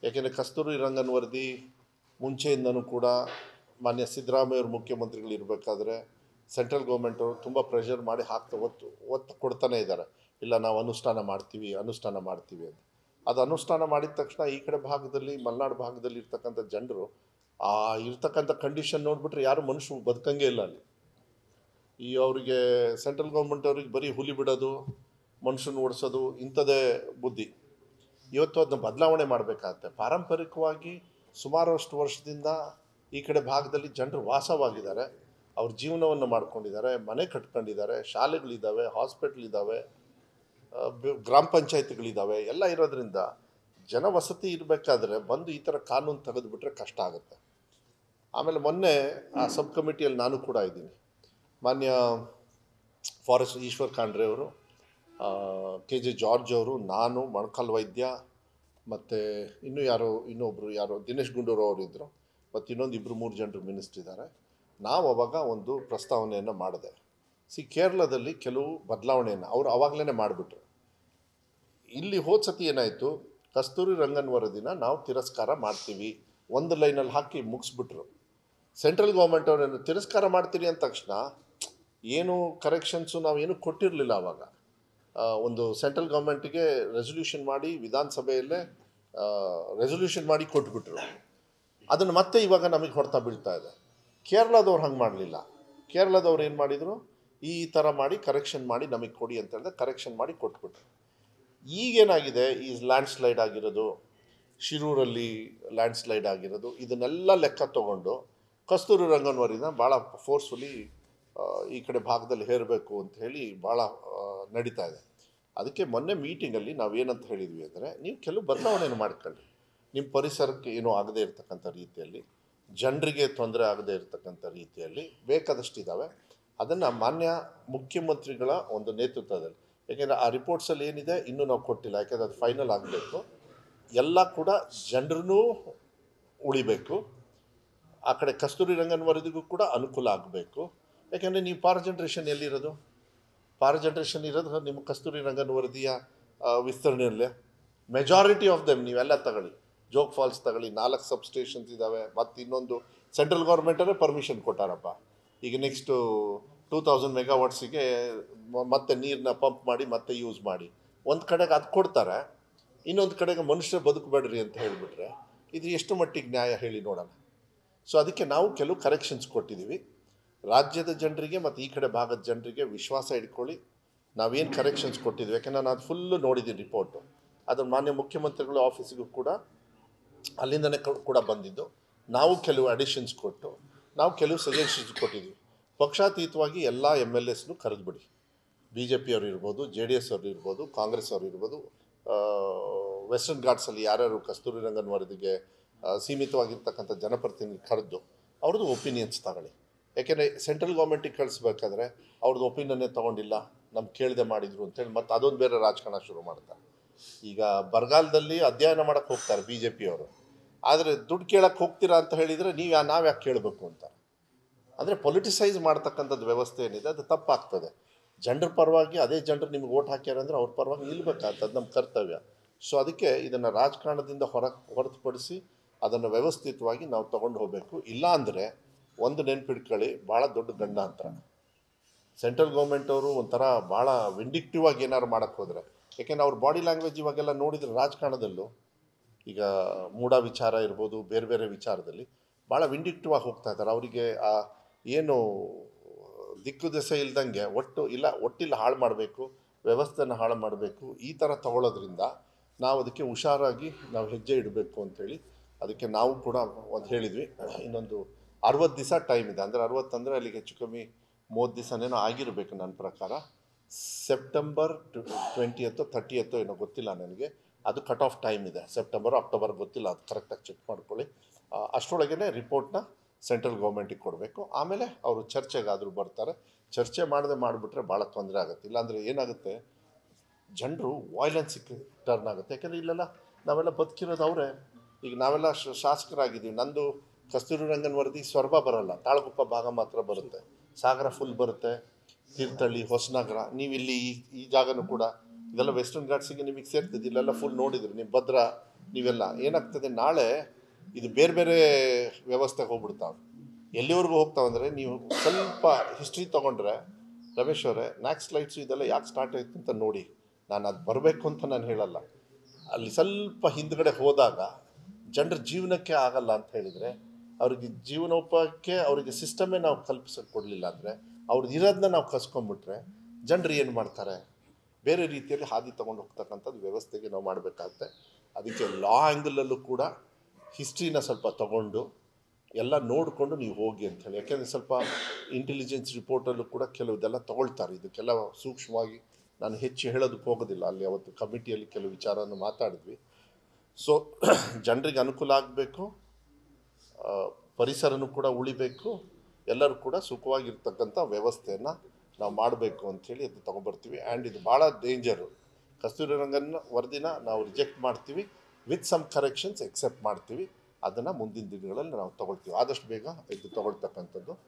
ಯಾಕೆಂದರೆ ಕಸ್ತೂರಿ ರಂಗನ್ ವರದಿ ಮುಂಚೆಯಿಂದನೂ ಕೂಡ ಮಾನ್ಯ ಸಿದ್ದರಾಮಯ್ಯವರು ಮುಖ್ಯಮಂತ್ರಿಗಳು ಇರಬೇಕಾದ್ರೆ ಸೆಂಟ್ರಲ್ ಗೌರ್ಮೆಂಟವರು ತುಂಬ ಪ್ರೆಷರ್ ಮಾಡಿ ಒತ್ತು ಕೊಡ್ತಾನೆ ಇದ್ದಾರೆ. ಇಲ್ಲ ನಾವು ಅನುಷ್ಠಾನ ಮಾಡ್ತೀವಿ ಅಂತ. ಅದು ಅನುಷ್ಠಾನ ಮಾಡಿದ ತಕ್ಷಣ ಈ ಕಡೆ ಭಾಗದಲ್ಲಿ ಮಲೆನಾಡು ಭಾಗದಲ್ಲಿ ಇರ್ತಕ್ಕಂಥ ಜನರು ಆ ಇರ್ತಕ್ಕಂಥ ಕಂಡೀಷನ್ ನೋಡಿಬಿಟ್ರೆ ಯಾರು ಮನುಷ್ಯರು ಬದುಕಂಗೆ ಇಲ್ಲ ಅಲ್ಲಿ. ಅವರಿಗೆ ಸೆಂಟ್ರಲ್ ಗೌರ್ಮೆಂಟ್ ಅವ್ರಿಗೆ ಬರೀ ಹುಲಿ ಬಿಡೋದು, ಮನುಷ್ಯನ ಓಡಿಸೋದು ಇಂಥದ್ದೇ ಬುದ್ಧಿ. ಇವತ್ತು ಅದನ್ನ ಬದಲಾವಣೆ ಮಾಡಬೇಕಾಗತ್ತೆ. ಪಾರಂಪರಿಕವಾಗಿ ಸುಮಾರಷ್ಟು ವರ್ಷದಿಂದ ಈ ಕಡೆ ಭಾಗದಲ್ಲಿ ಜನರು ವಾಸವಾಗಿದ್ದಾರೆ, ಅವ್ರ ಜೀವನವನ್ನು ಮಾಡ್ಕೊಂಡಿದ್ದಾರೆ, ಮನೆ ಕಟ್ಕೊಂಡಿದ್ದಾರೆ, ಶಾಲೆಗಳಿದ್ದಾವೆ, ಹಾಸ್ಪಿಟ್ಲಿದ್ದಾವೆ, ಗ್ರಾಮ ಪಂಚಾಯತ್ಗಳಿದ್ದಾವೆ, ಎಲ್ಲ ಇರೋದ್ರಿಂದ ಜನವಸತಿ ಇರಬೇಕಾದ್ರೆ ಬಂದು ಈ ಥರ ಕಾನೂನು ತೆಗೆದುಬಿಟ್ರೆ ಕಷ್ಟ ಆಗುತ್ತೆ. ಆಮೇಲೆ ಮೊನ್ನೆ ಆ ಸಬ್ ಕಮಿಟಿಯಲ್ಲಿ ನಾನು ಕೂಡ ಇದ್ದೀನಿ. ಮಾನ್ಯ ಫಾರೆಸ್ಟ್ ಈಶ್ವರ್ ಖಂಡ್ರೆ ಅವರು, KJ ಜಾರ್ಜ್ ಅವರು, ನಾನು, ಮೊಣಕಾಲ್ ವೈದ್ಯ ಮತ್ತು ಇನ್ನೊಬ್ಬರು ದಿನೇಶ್ ಗುಂಡೂರಾವ್ ಅವರು ಇದ್ದರು, ಮತ್ತು ಇನ್ನೊಂದು 2-3 ಜನರು ಮಿನಿಸ್ಟ್ರ್ ಇದ್ದಾರೆ. ನಾವು ಅವಾಗ ಒಂದು ಪ್ರಸ್ತಾವನೆಯನ್ನು ಮಾಡಿದೆ. ಕೇರಳದಲ್ಲಿ ಕೆಲವು ಬದಲಾವಣೆಯನ್ನು ಅವರು ಅವಾಗಲೇ ಮಾಡಿಬಿಟ್ರು. ಇಲ್ಲಿ ಹೋದ ಸತಿ ಏನಾಯಿತು, ಕಸ್ತೂರಿ ರಂಗನ್ ವರದಿನ ನಾವು ತಿರಸ್ಕಾರ ಮಾಡ್ತೀವಿ ಒಂದು ಲೈನಲ್ಲಿ ಹಾಕಿ ಮುಗಿಸ್ಬಿಟ್ರು. ಸೆಂಟ್ರಲ್ ಗೌರ್ಮೆಂಟ್ ಅವರೇನು ತಿರಸ್ಕಾರ ಮಾಡ್ತೀರಿ ಅಂದ ತಕ್ಷಣ ಏನು ಕರೆಕ್ಷನ್ಸು ನಾವೇನು ಕೊಟ್ಟಿರಲಿಲ್ಲ. ಆವಾಗ ಒಂದು ಸೆಂಟ್ರಲ್ ಗೌರ್ಮೆಂಟಿಗೆ ರೆಸೊಲ್ಯೂಷನ್ ಮಾಡಿ ವಿಧಾನಸಭೆಯಲ್ಲೇ ರೆಸೊಲ್ಯೂಷನ್ ಮಾಡಿ ಕೊಟ್ಬಿಟ್ರು. ಅದನ್ನು ಮತ್ತೆ ಇವಾಗ ನಮಗೆ ಹೊಡ್ತಾ ಬೀಳ್ತಾ ಇದೆ. ಕೇರಳದವ್ರು ಹಂಗೆ ಮಾಡಲಿಲ್ಲ. ಕೇರಳದವ್ರು ಏನು ಮಾಡಿದರು, ಈ ಥರ ಮಾಡಿ ಕರೆಕ್ಷನ್ ಮಾಡಿ ನಮಗೆ ಕೊಡಿ ಅಂತ ಹೇಳಿದ್ರೆ ಕರೆಕ್ಷನ್ ಮಾಡಿ ಕೊಟ್ಬಿಟ್ರು. ಈಗೇನಾಗಿದೆ, ಈ ಲ್ಯಾಂಡ್ ಸ್ಲೈಡ್ ಆಗಿರೋದು, ಶಿರೂರಲ್ಲಿ ಲ್ಯಾಂಡ್ ಸ್ಲೈಡ್ ಆಗಿರೋದು, ಇದನ್ನೆಲ್ಲ ಲೆಕ್ಕ ತೊಗೊಂಡು ಕಸ್ತೂರಿ ರಂಗನ್ ವರದಿನ ಭಾಳ ಫೋರ್ಸ್ಫುಲಿ ಈ ಕಡೆ ಭಾಗದಲ್ಲಿ ಹೇರಬೇಕು ಅಂತ ಹೇಳಿ ಭಾಳ ನಡೀತಾ ಇದೆ. ಅದಕ್ಕೆ ಮೊನ್ನೆ ಮೀಟಿಂಗಲ್ಲಿ ನಾವೇನಂತ ಹೇಳಿದ್ವಿ ಅಂದರೆ, ನೀವು ಕೆಲವು ಬದಲಾವಣೆಯನ್ನು ಮಾಡ್ಕೊಳ್ಳಿ. ನಿಮ್ಮ ಪರಿಸರಕ್ಕೆ ಏನೂ ಆಗದೇ ಇರತಕ್ಕಂಥ ರೀತಿಯಲ್ಲಿ, ಜನರಿಗೆ ತೊಂದರೆ ಆಗದೇ ಇರತಕ್ಕಂಥ ರೀತಿಯಲ್ಲಿ ಬೇಕಾದಷ್ಟಿದ್ದಾವೆ. ಅದನ್ನು ಮಾನ್ಯ ಮುಖ್ಯಮಂತ್ರಿಗಳ ಒಂದು ನೇತೃತ್ವದಲ್ಲಿ, ಯಾಕೆಂದರೆ ಆ ರಿಪೋರ್ಟ್ಸಲ್ಲಿ ಏನಿದೆ ಇನ್ನೂ ನಾವು ಕೊಟ್ಟಿಲ್ಲ, ಯಾಕೆಂದರೆ ಅದು ಫೈನಲ್ ಆಗಬೇಕು. ಎಲ್ಲ ಕೂಡ ಜನರನ್ನೂ ಉಳಿಬೇಕು, ಆ ಕಡೆ ಕಸ್ತೂರಿ ರಂಗನ್ ವರದಿಗೂ ಕೂಡ ಅನುಕೂಲ ಆಗಬೇಕು. ಯಾಕೆಂದರೆ ನೀವು ಪಾರ್ ಜನ್ರೇಷನ್ ಎಲ್ಲಿರೋದು, ಪಾರ್ ಜನ್ರೇಷನ್ ಇರೋದು ನಿಮ್ಮ ಕಸ್ತೂರಿ ರಂಗನ್ ವರದಿಯ ವಿಸ್ತರಣೆಯಲ್ಲೇ. ಮೆಜಾರಿಟಿ ಆಫ್ ದೆಮ್ ನೀವೆಲ್ಲ ತಗೊಳ್ಳಿ, ಜೋಗ್ ಫಾಲ್ಸ್ ತಗೊಳ್ಳಿ, 4 ಸಬ್ಸ್ಟೇಷನ್ಸ್ ಇದ್ದಾವೆ. ಮತ್ತು ಇನ್ನೊಂದು ಸೆಂಟ್ರಲ್ ಗೌರ್ಮೆಂಟಲ್ಲೇ ಪರ್ಮಿಷನ್ ಕೊಟ್ಟಾರಪ್ಪ. ಈಗ ನೆಕ್ಸ್ಟು 2000 ಮೆಗಾವಾಟ್ಸಿಗೆ ಮತ್ತೆ ನೀರನ್ನ ಪಂಪ್ ಮಾಡಿ ಮತ್ತೆ ಯೂಸ್ ಮಾಡಿ. ಒಂದು ಕಡೆಗೆ ಅದು ಕೊಡ್ತಾರೆ, ಇನ್ನೊಂದು ಕಡೆಗೆ ಮನುಷ್ಯರು ಬದುಕಬೇಡ್ರಿ ಅಂತ ಹೇಳಿಬಿಟ್ರೆ ಇದು ಎಷ್ಟು ಮಟ್ಟಿಗೆ ನ್ಯಾಯ ಹೇಳಿ ನೋಡೋಣ. ಸೊ ಅದಕ್ಕೆ ನಾವು ಕೆಲವು ಕರೆಕ್ಷನ್ಸ್ ಕೊಟ್ಟಿದ್ದೀವಿ. ರಾಜ್ಯದ ಜನರಿಗೆ ಮತ್ತು ಈ ಕಡೆ ಭಾಗದ ಜನರಿಗೆ ವಿಶ್ವಾಸ ಇಟ್ಕೊಳ್ಳಿ. ನಾವೇನು ಕರೆಕ್ಷನ್ಸ್ ಕೊಟ್ಟಿದ್ವಿ, ಯಾಕೆಂದರೆ ನಾನು ಅದು ಫುಲ್ಲು ನೋಡಿದ್ದೀನಿ ರಿಪೋರ್ಟು. ಅದನ್ನು ಮಾನ್ಯ ಮುಖ್ಯಮಂತ್ರಿಗಳ ಆಫೀಸಿಗೂ ಕೂಡ ಅಲ್ಲಿಂದನೇ ಕೂಡ ಬಂದಿದ್ದು. ನಾವು ಕೆಲವು ಅಡಿಷನ್ಸ್ ಕೊಟ್ಟು ನಾವು ಕೆಲವು ಸಜೆಷನ್ಸ್ ಕೊಟ್ಟಿದ್ದೀವಿ. ಪಕ್ಷಾತೀತವಾಗಿ ಎಲ್ಲ MLAಸ್ನು ಕರೆದುಬಿಡಿ. BJP ಅವರು ಇರ್ಬೋದು, JDS ಅವರು ಇರ್ಬೋದು, ಕಾಂಗ್ರೆಸ್ ಅವರು ಇರ್ಬೋದು, ವೆಸ್ಟರ್ನ್ ಘಾಟ್ಸಲ್ಲಿ ಯಾರ್ಯಾರು ಕಸ್ತೂರಿ ರಂಗನ್ ವರದಿಗೆ ಸೀಮಿತವಾಗಿರ್ತಕ್ಕಂಥ ಜನಪ್ರತಿನಿಧಿ ಕರೆದು ಅವ್ರದ್ದು ಒಪಿನಿಯನ್ಸ್ ತಗೊಳ್ಳಿ. ಯಾಕೆಂದರೆ ಸೆಂಟ್ರಲ್ ಗೌರ್ಮೆಂಟಿಗೆ ಕಳಿಸ್ಬೇಕಾದ್ರೆ ಅವ್ರದ್ದು ಒಪಿನಿಯನ್ನೇ ತೊಗೊಂಡಿಲ್ಲ, ನಮ್ಗೆ ಕೇಳದೆ ಮಾಡಿದರು ಅಂತೇಳಿ ಮತ್ತೆ ಅದೊಂದು ಬೇರೆ ರಾಜಕಾರಣ ಶುರು ಮಾಡ್ತಾರೆ. ಈಗ ಬರಗಾಲದಲ್ಲಿ ಅಧ್ಯಯನ ಮಾಡೋಕ್ಕೆ ಹೋಗ್ತಾರೆ BJP ಅವರು, ಆದರೆ ದುಡ್ಡು ಕೇಳಕ್ಕೆ ಹೋಗ್ತೀರಾ ಅಂತ ಹೇಳಿದರೆ ನಾವು ಯಾಕೆ ಕೇಳಬೇಕು ಅಂತಾರೆ. ಅಂದರೆ ಪೊಲಿಟಿಸೈಸ್ ಮಾಡ್ತಕ್ಕಂಥದ್ದು ವ್ಯವಸ್ಥೆ ಏನಿದೆ ಅದು ತಪ್ಪಾಗ್ತದೆ. ಜನರ ಪರವಾಗಿ ಅದೇ ಜನರು ನಿಮ್ಗೆ ಓಟ್ ಹಾಕ್ಯಾರ ಅಂದರೆ ಅವ್ರ ಪರವಾಗಿ ನಿಲ್ಬೇಕಾಗ್ತದೆ, ನಮ್ಮ ಕರ್ತವ್ಯ. ಸೊ ಅದಕ್ಕೆ ಇದನ್ನು ರಾಜಕಾರಣದಿಂದ ಹೊರತುಪಡಿಸಿ ಅದನ್ನು ವ್ಯವಸ್ಥಿತವಾಗಿ ನಾವು ತೊಗೊಂಡು ಹೋಗಬೇಕು. ಇಲ್ಲ ಅಂದರೆ ಒಂದು ನೆನ್ಪಿಡ್ಕೊಳ್ಳಿ, ಭಾಳ ದೊಡ್ಡ ಗಂಡಾಂತರ. ಸೆಂಟ್ರಲ್ ಗೌರ್ಮೆಂಟ್ ಅವರು ಒಂಥರ ಭಾಳ ವಿಂಡಿಕ್ಟಿವ್ ಆಗಿ ಏನಾದ್ರು ಮಾಡೋಕ್ಕೆ ಹೋದರೆ, ಯಾಕೆಂದರೆ ಅವ್ರ ಬಾಡಿ ಲ್ಯಾಂಗ್ವೇಜ್ ಇವಾಗೆಲ್ಲ ನೋಡಿದರೆ ರಾಜಕಾರಣದಲ್ಲೂ ಈಗ ಮೂಢ ವಿಚಾರ ಇರ್ಬೋದು, ಬೇರೆ ಬೇರೆ ವಿಚಾರದಲ್ಲಿ ಭಾಳ ವಿಂಡಿಕ್ಟಿವ್ ಆಗಿ ಹೋಗ್ತಾ ಇದ್ದಾರೆ. ಅವರಿಗೆ ಏನು ದಿಕ್ಕು ದೆಸೆ ಇಲ್ದಂಗೆ ಒಟ್ಟಿಲ್ಲ ಹಾಳು ಮಾಡಬೇಕು, ವ್ಯವಸ್ಥೆನ ಹಾಳು ಮಾಡಬೇಕು, ಈ ಥರ ತಗೊಳ್ಳೋದ್ರಿಂದ ನಾವು ಅದಕ್ಕೆ ಹುಷಾರಾಗಿ ನಾವು ಹೆಜ್ಜೆ ಇಡಬೇಕು ಅಂಥೇಳಿ ಅದಕ್ಕೆ ನಾವು ಕೂಡ ಒಂದು ಹೇಳಿದ್ವಿ. ಇನ್ನೊಂದು 60 ದಿವಸ ಟೈಮ್ ಇದೆ. ಅಂದರೆ 60 ಅಂದರೆ ಅಲ್ಲಿಗೆ ಹೆಚ್ಚು ಕಮ್ಮಿ 30 ದಿವಸನೇನೋ ಆಗಿರಬೇಕು ನನ್ನ ಪ್ರಕಾರ. ಸೆಪ್ಟೆಂಬರ್ 20th 30th ಏನೋ ಗೊತ್ತಿಲ್ಲ ನನಗೆ, ಅದು ಕಟ್ ಆಫ್ ಟೈಮ್ ಇದೆ. ಸೆಪ್ಟೆಂಬರ್ ಅಕ್ಟೋಬರ್ ಗೊತ್ತಿಲ್ಲ, ಅದು ಕರೆಕ್ಟಾಗಿ ಚೆಕ್ ಮಾಡ್ಕೊಳ್ಳಿ. ಅಷ್ಟರೊಳಗೇ ರಿಪೋರ್ಟ್ನ ಸೆಂಟ್ರಲ್ ಗೌರ್ಮೆಂಟಿಗೆ ಕೊಡಬೇಕು. ಆಮೇಲೆ ಅವರು ಚರ್ಚೆಗಾದರೂ ಬರ್ತಾರೆ. ಚರ್ಚೆ ಮಾಡಿಬಿಟ್ರೆ ಭಾಳ ತೊಂದರೆ ಆಗುತ್ತೆ. ಇಲ್ಲಾಂದರೆ ಏನಾಗುತ್ತೆ, ಜನರು ವಾಯ್ಲೆನ್ಸಿಗೆ ಟರ್ನ್ ಆಗುತ್ತೆ. ಯಾಕೆಂದರೆ ಇಲ್ಲೆಲ್ಲ ನಾವೆಲ್ಲ ಬದುಕಿರೋದು ಅವರೇ. ಈಗ ನಾವೆಲ್ಲ ಶಾಸಕರಾಗಿದ್ದೀವಿ. ನಂದು ಕಸ್ತೂರಿ ರಂಗನ್ ವರದಿ ಸೊರಬ ಬರೋಲ್ಲ, ತಾಳಗುಪ್ಪ ಭಾಗ ಮಾತ್ರ ಬರುತ್ತೆ, ಸಾಗರ ಫುಲ್ ಬರುತ್ತೆ, ತೀರ್ಥಹಳ್ಳಿ, ಹೊಸನಗರ. ನೀವಿಲ್ಲಿ ಈ ಜಾಗನೂ ಕೂಡ ಇದೆಲ್ಲ ವೆಸ್ಟರ್ನ್ ಘಾಟ್ಸಿಗೆ ನಿಮಗೆ ಸೇರ್ತದೆ. ಇಲ್ಲೆಲ್ಲ ಫುಲ್ ನೋಡಿದ್ರಿ ನೀವು, ಭದ್ರಾ ನೀವೆಲ್ಲ ಏನಾಗ್ತದೆ ನಾಳೆ ಇದು ಬೇರೆ ಬೇರೆ ವ್ಯವಸ್ಥೆಗೆ ಹೋಗ್ಬಿಡ್ತಾವೆ. ಎಲ್ಲಿವರೆಗೂ ಹೋಗ್ತಾವೆ ಅಂದರೆ ನೀವು ಸ್ವಲ್ಪ ಹಿಸ್ಟ್ರಿ ತೊಗೊಂಡ್ರೆ ರಮೇಶ್ ಅವರೇ, ನ್ಯಾಕ್ಸ್ ಲೈಟ್ಸು ಇದೆಲ್ಲ ಯಾಕೆ ಸ್ಟಾರ್ಟ್ ಆಯಿತು ಅಂತ ನೋಡಿ. ನಾನು ಅದು ಬರಬೇಕು ಅಂತ ನಾನು ಹೇಳಲ್ಲ. ಅಲ್ಲಿ ಸ್ವಲ್ಪ ಹಿಂದ್ಗಡೆ ಹೋದಾಗ ಜನರ ಜೀವನಕ್ಕೆ ಆಗಲ್ಲ ಅಂತ ಹೇಳಿದರೆ, ಅವ್ರಿಗೆ ಜೀವನೋಪಾಯಕ್ಕೆ ಅವರಿಗೆ ಸಿಸ್ಟಮೇ ನಾವು ಕಲ್ಪಿಸೋಕೆ ಕೊಡಲಿಲ್ಲ ಅಂದರೆ, ಅವ್ರದ್ದು ಇರೋದನ್ನ ನಾವು ಕಸ್ಕೊಂಡ್ಬಿಟ್ರೆ ಜನರು ಏನು ಮಾಡ್ತಾರೆ? ಬೇರೆ ರೀತಿಯಲ್ಲಿ ಹಾದಿ ತೊಗೊಂಡು ಹೋಗ್ತಕ್ಕಂಥದ್ದು ವ್ಯವಸ್ಥೆಗೆ ನಾವು ಮಾಡಬೇಕಾಗುತ್ತೆ. ಅದಕ್ಕೆ ಲಾ ಆ್ಯಂಗಲಲ್ಲೂ ಕೂಡ ಹಿಸ್ಟ್ರಿನ ಸ್ವಲ್ಪ ತಗೊಂಡು ಎಲ್ಲ ನೋಡಿಕೊಂಡು ನೀವು ಹೋಗಿ ಅಂಥೇಳಿ. ಯಾಕೆಂದರೆ ಸ್ವಲ್ಪ ಇಂಟೆಲಿಜೆನ್ಸ್ ರಿಪೋರ್ಟಲ್ಲೂ ಕೂಡ ಕೆಲವುದೆಲ್ಲ ತೊಗೊಳ್ತಾರೆ. ಇದಕ್ಕೆಲ್ಲ ಸೂಕ್ಷ್ಮವಾಗಿ ನಾನು ಹೆಚ್ಚು ಹೇಳೋದಕ್ಕೆ ಹೋಗೋದಿಲ್ಲ. ಅಲ್ಲಿ ಅವತ್ತು ಕಮಿಟಿಯಲ್ಲಿ ಕೆಲವು ವಿಚಾರವನ್ನು ಮಾತಾಡಿದ್ವಿ. ಸೊ ಜನರಿಗೆ ಅನುಕೂಲ ಆಗಬೇಕು, ಪರಿಸರನೂ ಕೂಡ ಉಳಿಬೇಕು, ಎಲ್ಲರೂ ಕೂಡ ಸುಖವಾಗಿರ್ತಕ್ಕಂಥ ವ್ಯವಸ್ಥೆಯನ್ನು ನಾವು ಮಾಡಬೇಕು ಅಂಥೇಳಿ ಅದು ತೊಗೊಂಬರ್ತೀವಿ. ಆ್ಯಂಡ್ ಇದು ಭಾಳ ಡೇಂಜರು. ಕಸ್ತೂರಿ ರಂಗನ್ ವರದಿನ ನಾವು ರಿಜೆಕ್ಟ್ ಮಾಡ್ತೀವಿ, ವಿತ್ ಸಮ್ ಕರೆಕ್ಷನ್ಸ್ ಎಕ್ಸೆಪ್ಟ್ ಮಾಡ್ತೀವಿ. ಅದನ್ನು ಮುಂದಿನ ದಿನಗಳಲ್ಲಿ ನಾವು ತೊಗೊಳ್ತೀವಿ. ಆದಷ್ಟು ಬೇಗ ಇದು ತೊಗೊಳ್ತಕ್ಕಂಥದ್ದು